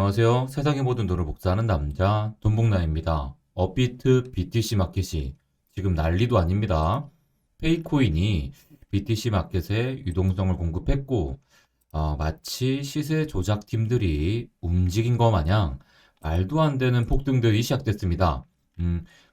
안녕하세요. 세상의 모든 돈을 복사하는 남자 돈복나입니다. 업비트 BTC 마켓이 지금 난리도 아닙니다. 페이코인이 BTC 마켓에 유동성을 공급했고 마치 시세 조작팀들이 움직인 것 마냥 말도 안 되는 폭등들이 시작됐습니다.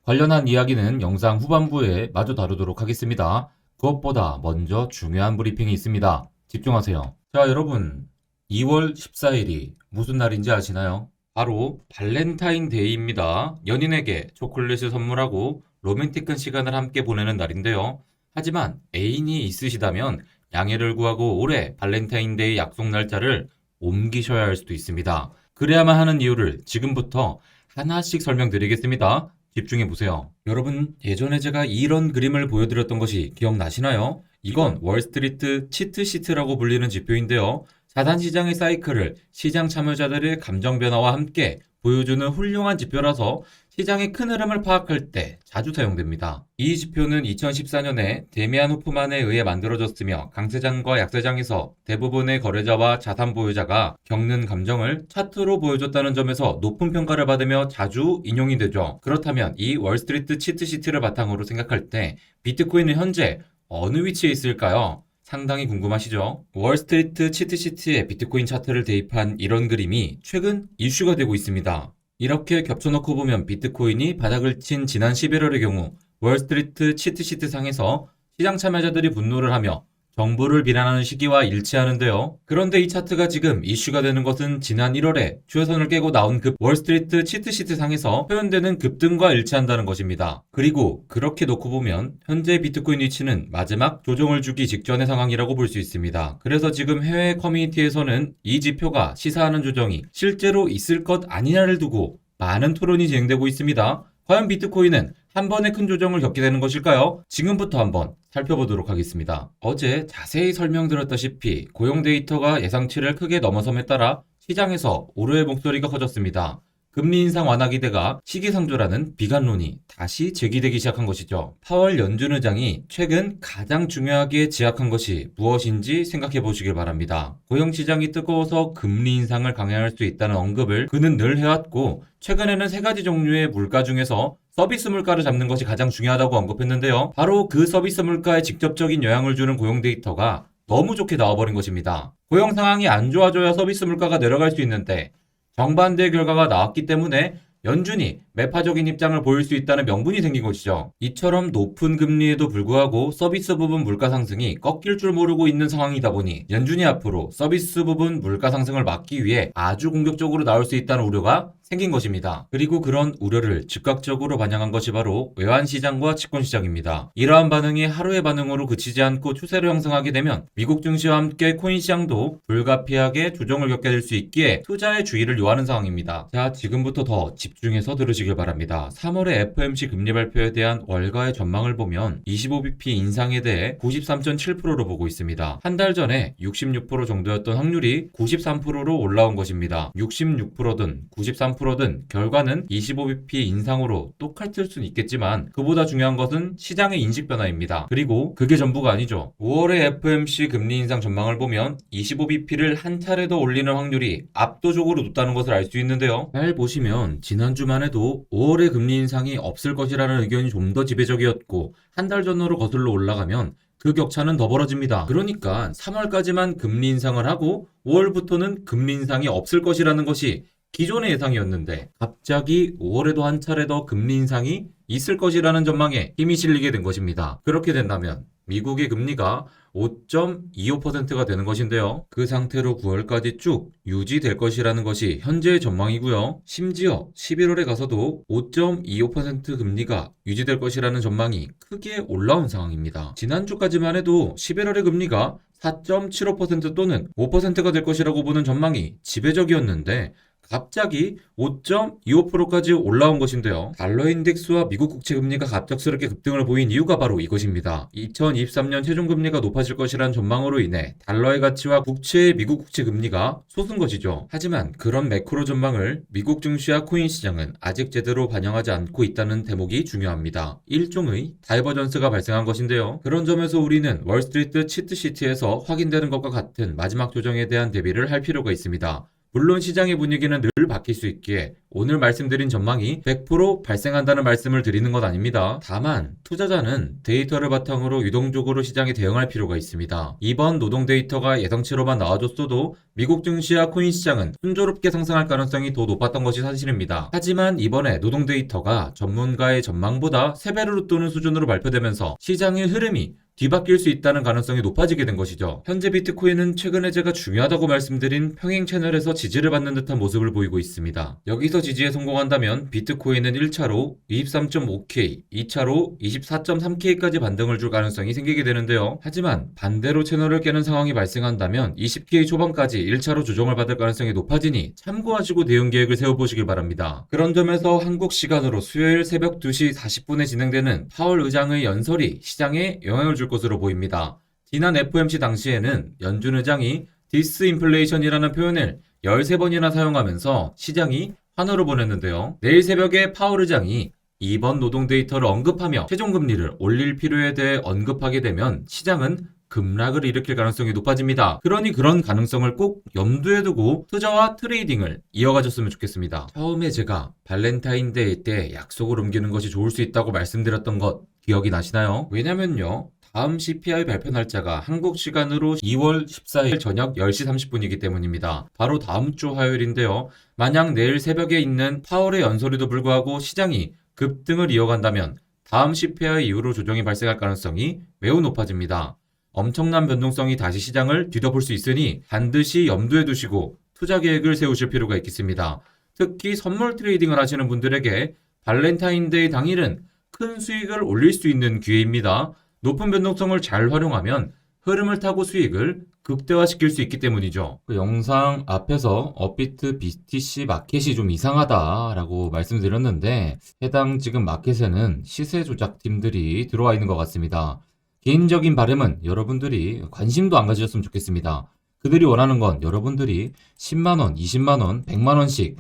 관련한 이야기는 영상 후반부에 마저 다루도록 하겠습니다. 그것보다 먼저 중요한 브리핑이 있습니다. 집중하세요. 자, 여러분 2월 14일이 무슨 날인지 아시나요? 바로 발렌타인데이입니다. 연인에게 초콜릿을 선물하고 로맨틱한 시간을 함께 보내는 날인데요. 하지만 애인이 있으시다면 양해를 구하고 올해 발렌타인데이 약속 날짜를 옮기셔야 할 수도 있습니다. 그래야만 하는 이유를 지금부터 하나씩 설명드리겠습니다. 집중해 보세요. 여러분, 예전에 제가 이런 그림을 보여드렸던 것이 기억나시나요? 이건 월스트리트 치트시트라고 불리는 지표인데요. 자산시장의 사이클을 시장 참여자들의 감정 변화와 함께 보여주는 훌륭한 지표라서 시장의 큰 흐름을 파악할 때 자주 사용됩니다. 이 지표는 2014년에 데미안 호프만에 의해 만들어졌으며 강세장과 약세장에서 대부분의 거래자와 자산 보유자가 겪는 감정을 차트로 보여줬다는 점에서 높은 평가를 받으며 자주 인용이 되죠. 그렇다면 이 월스트리트 치트시트를 바탕으로 생각할 때 비트코인은 현재 어느 위치에 있을까요? 상당히 궁금하시죠? 월스트리트 치트시트에 비트코인 차트를 대입한 이런 그림이 최근 이슈가 되고 있습니다. 이렇게 겹쳐놓고 보면 비트코인이 바닥을 친 지난 11월의 경우 월스트리트 치트시트 상에서 시장 참여자들이 분노를 하며 정부를 비난하는 시기와 일치하는데요. 그런데 이 차트가 지금 이슈가 되는 것은 지난 1월에 추세선을 깨고 나온 월스트리트 치트시트 상에서 표현되는 급등과 일치한다는 것입니다. 그리고 그렇게 놓고 보면 현재 비트코인 위치는 마지막 조정을 주기 직전의 상황이라고 볼 수 있습니다. 그래서 지금 해외 커뮤니티에서는 이 지표가 시사하는 조정이 실제로 있을 것 아니냐를 두고 많은 토론이 진행되고 있습니다. 과연 비트코인은 한 번의 큰 조정을 겪게 되는 것일까요? 지금부터 한번 살펴보도록 하겠습니다. 어제 자세히 설명드렸다시피 고용 데이터가 예상치를 크게 넘어섬에 따라 시장에서 우려의 목소리가 커졌습니다. 금리 인상 완화 기대가 시기상조라는 비관론이 다시 제기되기 시작한 것이죠. 파월 연준 의장이 최근 가장 중요하게 지적한 것이 무엇인지 생각해 보시길 바랍니다. 고용시장이 뜨거워서 금리 인상을 강행할 수 있다는 언급을 그는 늘 해왔고 최근에는 세 가지 종류의 물가 중에서 서비스 물가를 잡는 것이 가장 중요하다고 언급했는데요. 바로 그 서비스 물가에 직접적인 영향을 주는 고용 데이터가 너무 좋게 나와버린 것입니다. 고용 상황이 안 좋아져야 서비스 물가가 내려갈 수 있는데 정반대의 결과가 나왔기 때문에 연준이 매파적인 입장을 보일 수 있다는 명분이 생긴 것이죠. 이처럼 높은 금리에도 불구하고 서비스 부분 물가 상승이 꺾일 줄 모르고 있는 상황이다 보니 연준이 앞으로 서비스 부분 물가 상승을 막기 위해 아주 공격적으로 나올 수 있다는 우려가 생긴 것입니다. 그리고 그런 우려를 즉각적으로 반영한 것이 바로 외환시장과 채권시장입니다. 이러한 반응이 하루의 반응으로 그치지 않고 추세를 형성하게 되면 미국 증시와 함께 코인 시장도 불가피하게 조정을 겪게 될 수 있기에 투자의 주의를 요하는 상황입니다. 자, 지금부터 더 집중해서 들으시길 바랍니다. 3월의 FOMC 금리 발표에 대한 월가의 전망을 보면 25bp 인상에 대해 93.7%로 보고 있습니다. 한 달 전에 66% 정도였던 확률이 93%로 올라온 것입니다. 66%든 93%든 결과는 25bp 인상으로 똑같을 수는 있겠지만 그보다 중요한 것은 시장의 인식 변화입니다. 그리고 그게 전부가 아니죠. 5월의 FOMC 금리 인상 전망을 보면 25bp를 한 차례 더 올리는 확률이 압도적으로 높다는 것을 알 수 있는데요. 잘 보시면 지난주만 해도 5월의 금리 인상이 없을 것이라는 의견이 좀 더 지배적이었고 한 달 전으로 거슬러 올라가면 그 격차는 더 벌어집니다. 그러니까 3월까지만 금리 인상을 하고 5월부터는 금리 인상이 없을 것이라는 것이 기존의 예상이었는데 갑자기 5월에도 한 차례 더 금리 인상이 있을 것이라는 전망에 힘이 실리게 된 것입니다. 그렇게 된다면 미국의 금리가 5.25%가 되는 것인데요. 그 상태로 9월까지 쭉 유지될 것이라는 것이 현재의 전망이고요. 심지어 11월에 가서도 5.25% 금리가 유지될 것이라는 전망이 크게 올라온 상황입니다. 지난주까지만 해도 11월의 금리가 4.75% 또는 5%가 될 것이라고 보는 전망이 지배적이었는데 갑자기 5.25%까지 올라온 것인데요. 달러 인덱스와 미국 국채 금리가 갑작스럽게 급등을 보인 이유가 바로 이것입니다. 2023년 최종 금리가 높아질 것이라는 전망으로 인해 달러의 가치와 국채의 미국 국채 금리가 솟은 것이죠. 하지만 그런 매크로 전망을 미국 증시와 코인 시장은 아직 제대로 반영하지 않고 있다는 대목이 중요합니다. 일종의 다이버전스가 발생한 것인데요. 그런 점에서 우리는 월스트리트 치트시트에서 확인되는 것과 같은 마지막 조정에 대한 대비를 할 필요가 있습니다. 물론 시장의 분위기는 늘 바뀔 수 있기에 오늘 말씀드린 전망이 100% 발생한다는 말씀을 드리는 것 아닙니다. 다만 투자자는 데이터를 바탕으로 유동적으로 시장에 대응할 필요가 있습니다. 이번 노동 데이터가 예상치로만 나와줬어도 미국 증시와 코인 시장은 순조롭게 상승할 가능성이 더 높았던 것이 사실입니다. 하지만 이번에 노동 데이터가 전문가의 전망보다 3배로 또는 수준으로 발표되면서 시장의 흐름이 뒤바뀔 수 있다는 가능성이 높아지게 된 것이죠. 현재 비트코인은 최근에 제가 중요하다고 말씀드린 평행 채널에서 지지를 받는 듯한 모습을 보이고 있습니다. 여기서 지지에 성공한다면 비트코인은 1차로 23.5K, 2차로 24.3K까지 반등을 줄 가능성이 생기게 되는데요. 하지만 반대로 채널을 깨는 상황이 발생한다면 20K 초반까지 1차로 조정을 받을 가능성이 높아지니 참고하시고 대응 계획을 세워보시길 바랍니다. 그런 점에서 한국 시간으로 수요일 새벽 2시 40분에 진행되는 파월 의장의 연설이 시장에 영향을 줄 것으로 보입니다. 지난 FOMC 당시에는 연준 의장이 디스인플레이션이라는 표현을 13번이나 사용하면서 시장이 환호를 보냈는데요. 내일 새벽에 파월 의장이 이번 노동 데이터를 언급하며 최종금리를 올릴 필요에 대해 언급하게 되면 시장은 급락을 일으킬 가능성이 높아집니다. 그러니 그런 가능성을 꼭 염두에 두고 투자와 트레이딩을 이어가셨으면 좋겠습니다. 처음에 제가 발렌타인데이 때 약속을 옮기는 것이 좋을 수 있다고 말씀드렸던 것 기억이 나시나요? 왜냐면요. 다음 CPI 발표 날짜가 한국 시간으로 2월 14일 저녁 10시 30분이기 때문입니다. 바로 다음 주 화요일인데요. 만약 내일 새벽에 있는 파월의 연설에도 불구하고 시장이 급등을 이어간다면 다음 CPI 이후로 조정이 발생할 가능성이 매우 높아집니다. 엄청난 변동성이 다시 시장을 뒤덮을 수 있으니 반드시 염두에 두시고 투자 계획을 세우실 필요가 있겠습니다. 특히 선물 트레이딩을 하시는 분들에게 발렌타인데이 당일은 큰 수익을 올릴 수 있는 기회입니다. 높은 변동성을 잘 활용하면 흐름을 타고 수익을 극대화시킬 수 있기 때문이죠. 그 영상 앞에서 업비트 BTC 마켓이 좀 이상하다라고 말씀드렸는데 해당 지금 마켓에는 시세 조작팀들이 들어와 있는 것 같습니다. 개인적인 바람은 여러분들이 관심도 안 가지셨으면 좋겠습니다. 그들이 원하는 건 여러분들이 10만원, 20만원, 100만원씩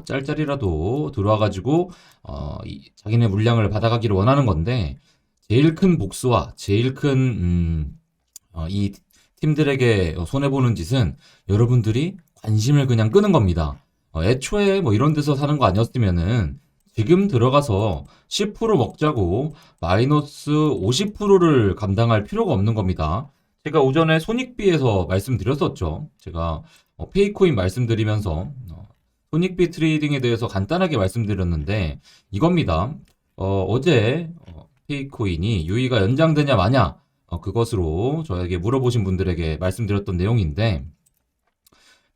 짤짤이라도 들어와가지고 자기네 물량을 받아가기를 원하는 건데 제일 큰 복수와 제일 큰 이 팀들에게 손해보는 짓은 여러분들이 관심을 그냥 끄는 겁니다. 애초에 뭐 이런 데서 사는 거 아니었으면은 지금 들어가서 10% 먹자고 마이너스 50%를 감당할 필요가 없는 겁니다. 제가 오전에 손익비에서 말씀드렸었죠. 제가 페이코인 말씀드리면서 손익비 트레이딩에 대해서 간단하게 말씀드렸는데 이겁니다. 어제 페이코인이 유의가 연장되냐 마냐 그것으로 저에게 물어보신 분들에게 말씀드렸던 내용인데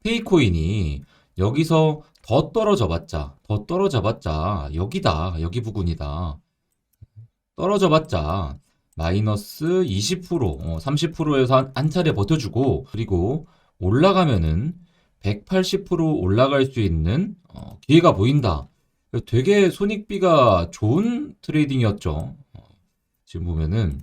페이코인이 여기서 더 떨어져 봤자 여기다 여기 부근이다 떨어져 봤자 마이너스 20% 30%에서 한 차례 버텨주고 그리고 올라가면은 180% 올라갈 수 있는 기회가 보인다. 되게 손익비가 좋은 트레이딩이었죠. 지금 보면은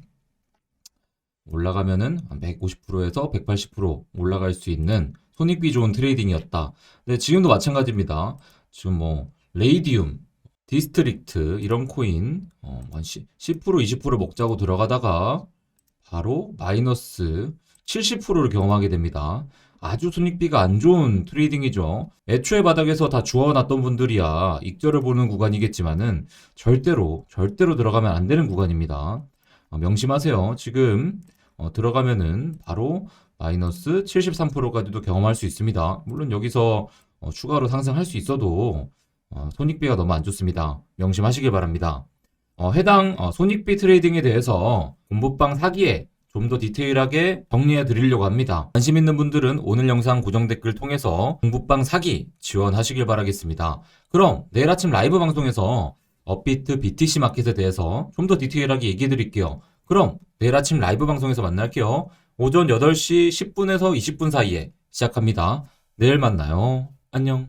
올라가면은 150%에서 180% 올라갈 수 있는 손익비 좋은 트레이딩이었다. 네, 지금도 마찬가지입니다. 지금 뭐 레이디움, 디스트릭트 이런 코인 한 10%, 20% 먹자고 들어가다가 바로 마이너스 70%를 경험하게 됩니다. 아주 손익비가 안 좋은 트레이딩이죠. 애초에 바닥에서 다 주워놨던 분들이야 익절을 보는 구간이겠지만은 절대로 들어가면 안 되는 구간입니다. 명심하세요. 지금 들어가면은 바로 마이너스 73%까지도 경험할 수 있습니다. 물론 여기서 추가로 상승할 수 있어도 손익비가 너무 안 좋습니다. 명심하시길 바랍니다. 해당 손익비 트레이딩에 대해서 공부방 사기에 좀 더 디테일하게 정리해 드리려고 합니다. 관심 있는 분들은 오늘 영상 고정 댓글 통해서 공부방 사기 지원하시길 바라겠습니다. 그럼 내일 아침 라이브 방송에서 업비트 BTC 마켓에 대해서 좀 더 디테일하게 얘기해 드릴게요. 그럼 내일 아침 라이브 방송에서 만날게요. 오전 8시 10분에서 20분 사이에 시작합니다. 내일 만나요. 안녕.